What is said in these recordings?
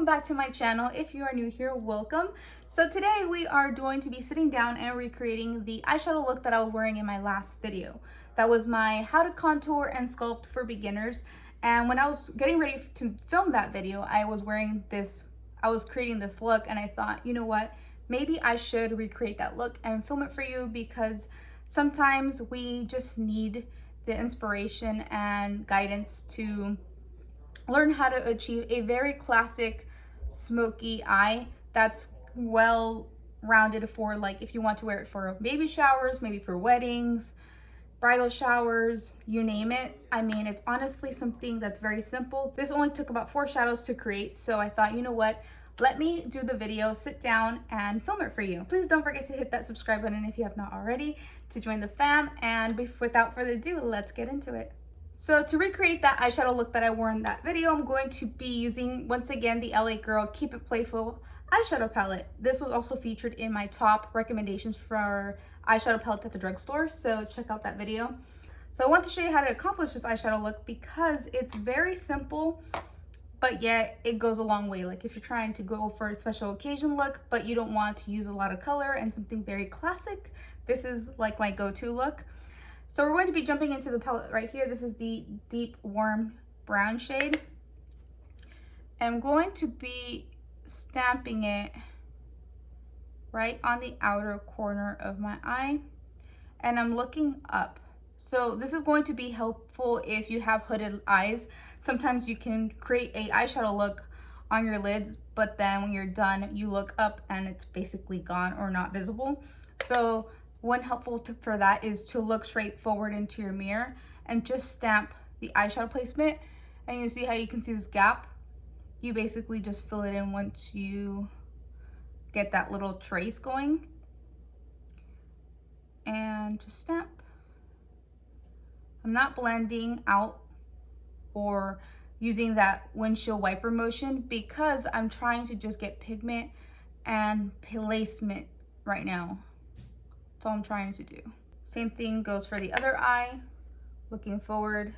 back to my channel. If you are new here, welcome. So today we are going to be sitting down and recreating the eyeshadow look that I was wearing in my last video. That was my how to contour and sculpt for beginners. And when I was getting ready to film that video, I was creating this look, and I thought, you know what, maybe I should recreate that look and film it for you, because sometimes we just need the inspiration and guidance to learn how to achieve a very classic smoky eye that's well rounded for, like, if you want to wear it for baby showers, maybe for weddings, bridal showers, you name it. I mean, it's honestly something that's very simple. This only took about 4 shadows to create, so I thought, you know what, let me do the video, sit down and film it for you. Please don't forget to hit that subscribe button if you have not already to join the fam, and without further ado, let's get into it. So to recreate that eyeshadow look that I wore in that video, I'm going to be using, once again, the LA Girl Keep It Playful eyeshadow palette. This was also featured in my top recommendations for eyeshadow palettes at the drugstore, so check out that video. So I want to show you how to accomplish this eyeshadow look because it's very simple, but yet it goes a long way. Like if you're trying to go for a special occasion look, but you don't want to use a lot of color and something very classic, this is like my go-to look. So we're going to be jumping into the palette right here. This is the deep warm brown shade. I'm going to be stamping it right on the outer corner of my eye, and I'm looking up. So this is going to be helpful if you have hooded eyes. Sometimes you can create a eyeshadow look on your lids, but then when you're done, you look up and it's basically gone or not visible. So one helpful tip for that is to look straight forward into your mirror and just stamp the eyeshadow placement. And you see how you can see this gap? You basically just fill it in once you get that little trace going. And just stamp. I'm not blending out or using that windshield wiper motion because I'm trying to just get pigment and placement right now. That's all I'm trying to do. Same thing goes for the other eye. Looking forward.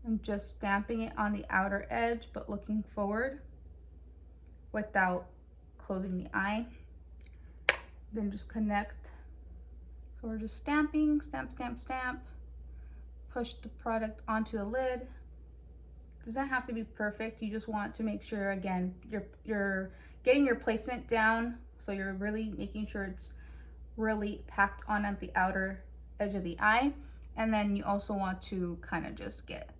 I'm just stamping it on the outer edge, but looking forward without closing the eye. Then just connect. So we're just stamping, stamp, stamp, stamp. Push the product onto the lid. Doesn't have to be perfect. You just want to make sure, again, you're getting your placement down. So you're really making sure it's really packed on at the outer edge of the eye, and then you also want to kind of just get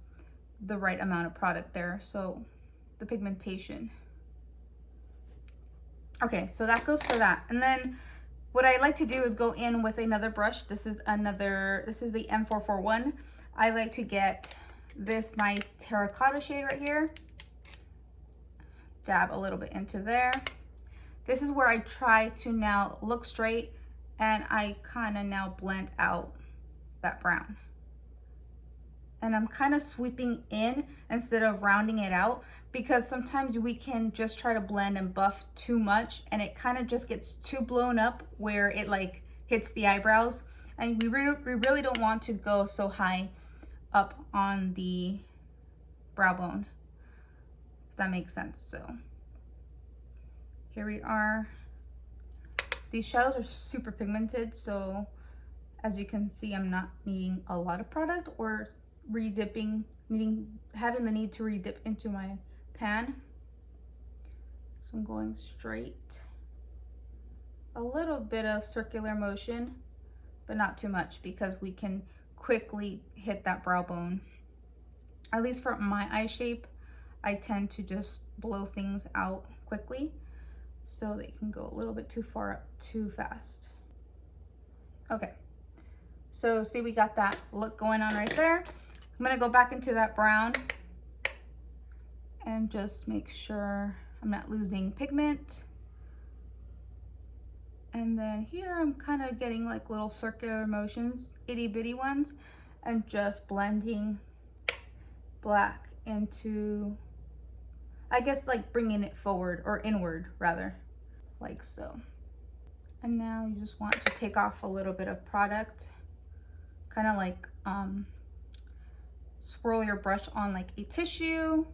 the right amount of product there, so the pigmentation. Okay, so that goes for that. And then what I like to do is go in with another brush. This is the M441. I like to get this nice terracotta shade right here, dab a little bit into there. This is where I try to now look straight, and I kind of now blend out that brown. And I'm kind of sweeping in instead of rounding it out, because sometimes we can just try to blend and buff too much and it kind of just gets too blown up where it like hits the eyebrows. And we really don't want to go so high up on the brow bone, if that makes sense. So here we are. These shadows are super pigmented, so as you can see, I'm not needing a lot of product or re-dipping, having the need to re-dip into my pan. So I'm going straight. A little bit of circular motion, but not too much, because we can quickly hit that brow bone. At least for my eye shape, I tend to just blow things out quickly, so they can go a little bit too far up too fast. Okay, so see, we got that look going on right there. I'm gonna go back into that brown and just make sure I'm not losing pigment. And then here I'm kind of getting like little circular motions, itty bitty ones, and just blending black into, I guess, like bringing it forward or inward rather, like so. And now you just want to take off a little bit of product, kind of like swirl your brush on like a tissue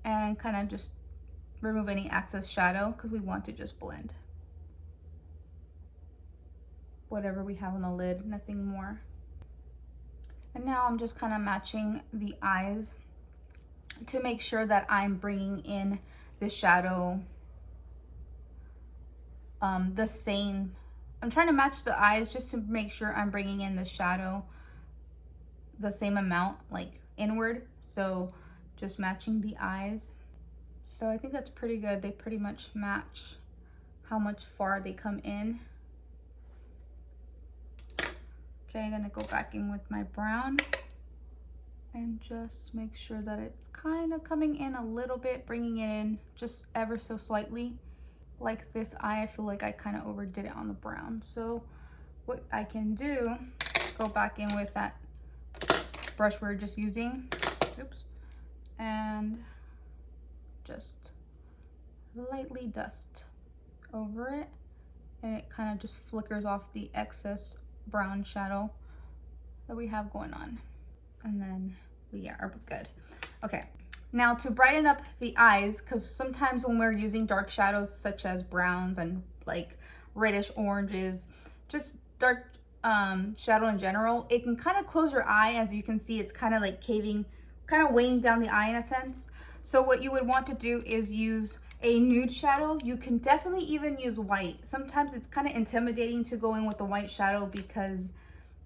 and kind of just remove any excess shadow because we want to just blend whatever we have on the lid, nothing more. And now I'm just kind of matching the eyes to make sure that I'm bringing in the shadow the same. I'm trying to match the eyes just to make sure I'm bringing in the shadow the same amount, like inward. So just matching the eyes. So I think that's pretty good. They pretty much match how much far they come in. Okay, I'm gonna go back in with my brown and just make sure that it's kind of coming in a little bit, bringing it in just ever so slightly. Like this eye, I feel like I kind of overdid it on the brown. So what I can do, go back in with that brush we were just using, oops, and just lightly dust over it, and it kind of just flickers off the excess brown shadow that we have going on. And then we are good. Okay, now to brighten up the eyes, because sometimes when we're using dark shadows such as browns and like reddish oranges, just dark shadow in general, it can kind of close your eye. As you can see, it's kind of like caving, kind of weighing down the eye in a sense. So what you would want to do is use a nude shadow. You can definitely even use white. Sometimes it's kind of intimidating to go in with the white shadow because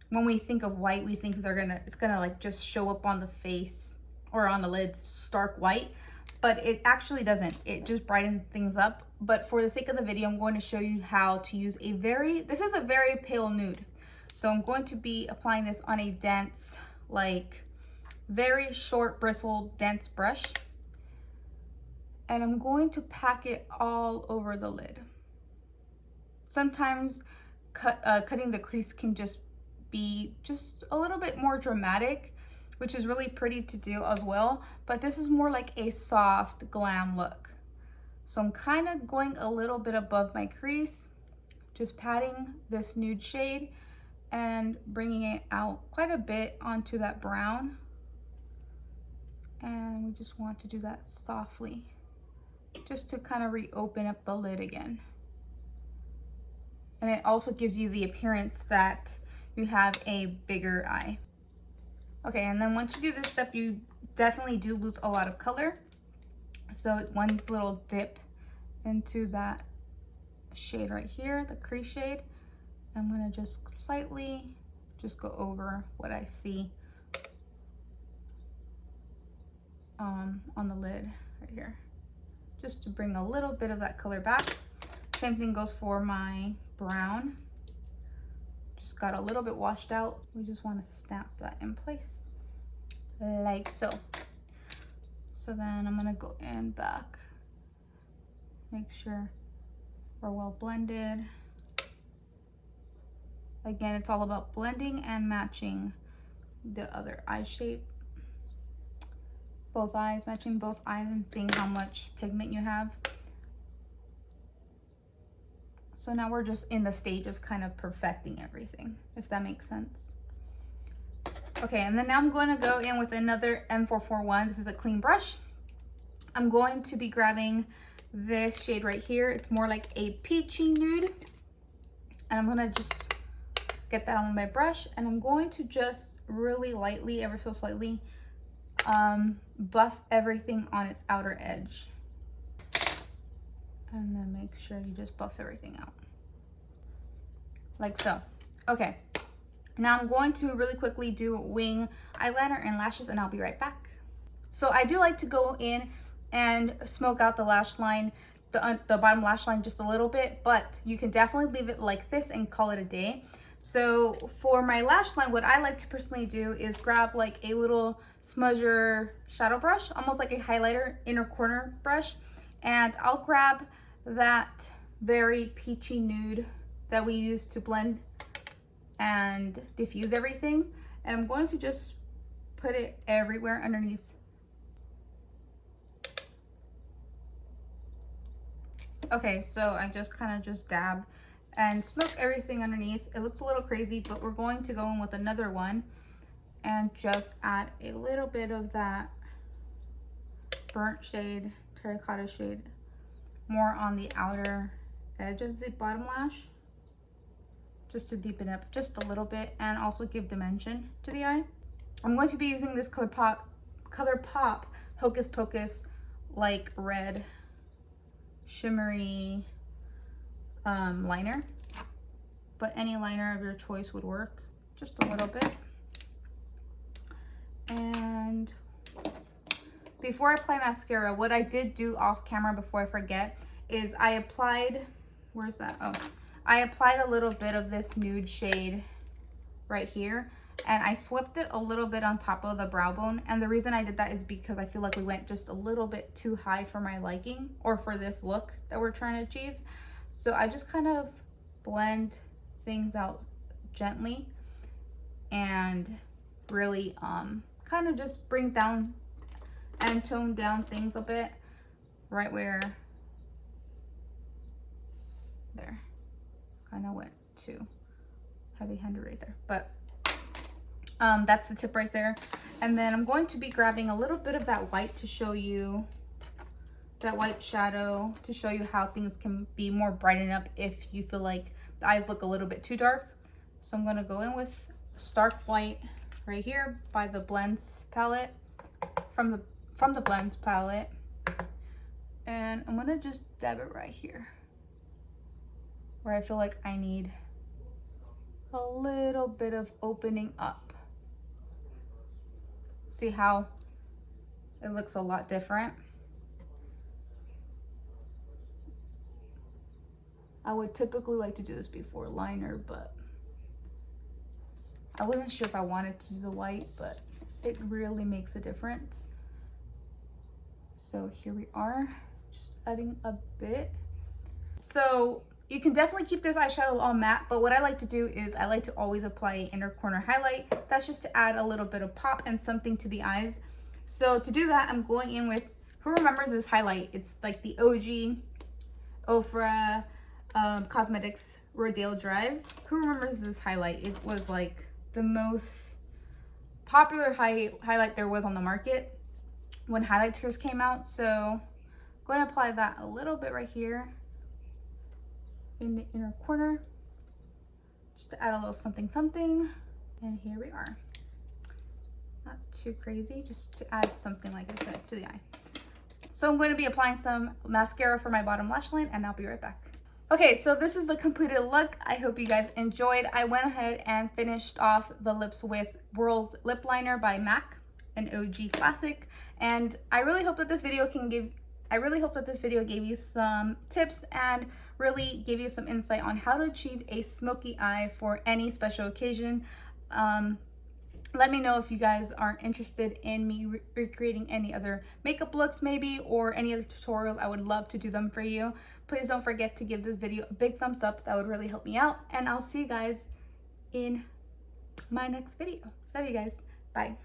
when we think of white, we think it's gonna like just show up on the face or on the lids stark white, but it actually doesn't. It just brightens things up. But for the sake of the video, I'm going to show you how to use this is a very pale nude. So I'm going to be applying this on a dense, like very short bristled dense brush. And I'm going to pack it all over the lid. Sometimes cutting the crease can just be just a little bit more dramatic, which is really pretty to do as well. But this is more like a soft glam look. So I'm kind of going a little bit above my crease, just patting this nude shade and bringing it out quite a bit onto that brown. And we just want to do that softly, just to kind of reopen up the lid again. And it also gives you the appearance that you have a bigger eye. Okay, and then once you do this step, you definitely do lose a lot of color. So one little dip into that shade right here, the crease shade. I'm gonna just slightly just go over what I see on the lid right here, just to bring a little bit of that color back. Same thing goes for my brown. Just got a little bit washed out. We just want to stamp that in place like so. So then I'm gonna go in back, make sure we're well blended. Again, it's all about blending and matching the other eye shape. Both eyes, matching both eyes and seeing how much pigment you have. So now we're just in the stage of kind of perfecting everything, if that makes sense. Okay, and then now I'm going to go in with another M441. This is a clean brush. I'm going to be grabbing this shade right here. It's more like a peachy nude. And I'm going to just get that on my brush. And I'm going to just really lightly, ever so slightly, buff everything on its outer edge. And then make sure you just buff everything out. Like so. Okay. Now I'm going to really quickly do wing eyeliner and lashes, and I'll be right back. So I do like to go in and smoke out the lash line, the bottom lash line just a little bit, but you can definitely leave it like this and call it a day. So for my lash line, what I like to personally do is grab like a little smudger shadow brush, almost like a highlighter inner corner brush, and I'll grab that very peachy nude that we use to blend and diffuse everything, and I'm going to just put it everywhere underneath. Okay, so I just kind of just dab and smoke everything underneath. It looks a little crazy, but we're going to go in with another one and just add a little bit of that burnt shade, terracotta shade more on the outer edge of the bottom lash, just to deepen up just a little bit and also give dimension to the eye. I'm going to be using this ColourPop Hocus Pocus like red shimmery liner, but any liner of your choice would work, just a little bit. And before I apply mascara, what I did do off camera before I forget is I applied, where's that? Oh, I applied a little bit of this nude shade right here, and I swept it a little bit on top of the brow bone. And the reason I did that is because I feel like we went just a little bit too high for my liking, or for this look that we're trying to achieve. So I just kind of blend things out gently and really kind of just bring down and tone down things a bit right where there. Kind of went too heavy-handed right there, but that's the tip right there. And then I'm going to be grabbing a little bit of that white to show you, that white shadow, to show you how things can be more brightened up if you feel like the eyes look a little bit too dark. So I'm going to go in with stark white right here by the blends palette, from the blends palette, and I'm going to just dab it right here where I feel like I need a little bit of opening up. See how it looks a lot different? I would typically like to do this before liner, but I wasn't sure if I wanted to use the white, but it really makes a difference. So here we are, just adding a bit. So you can definitely keep this eyeshadow all matte, but what I like to do is I like to always apply an inner corner highlight. That's just to add a little bit of pop and something to the eyes. So to do that, I'm going in with, who remembers this highlight? It's like the OG Ofra Cosmetics Rodale Drive. Who remembers this highlight? It was like the most popular highlight there was on the market when highlights first came out. So I'm going to apply that a little bit right here in the inner corner, just to add a little something something. And here we are. Not too crazy, just to add something, like I said, to the eye. So I'm going to be applying some mascara for my bottom lash line, and I'll be right back. Okay, so this is the completed look. I hope you guys enjoyed. I went ahead and finished off the lips with World Lip Liner by MAC, an OG classic. And I really hope that this video gave you some tips and really gave you some insight on how to achieve a smoky eye for any special occasion. Let me know if you guys are interested in me recreating any other makeup looks maybe, or any other tutorials. I would love to do them for you. Please don't forget to give this video a big thumbs up. That would really help me out. And I'll see you guys in my next video. Love you guys. Bye.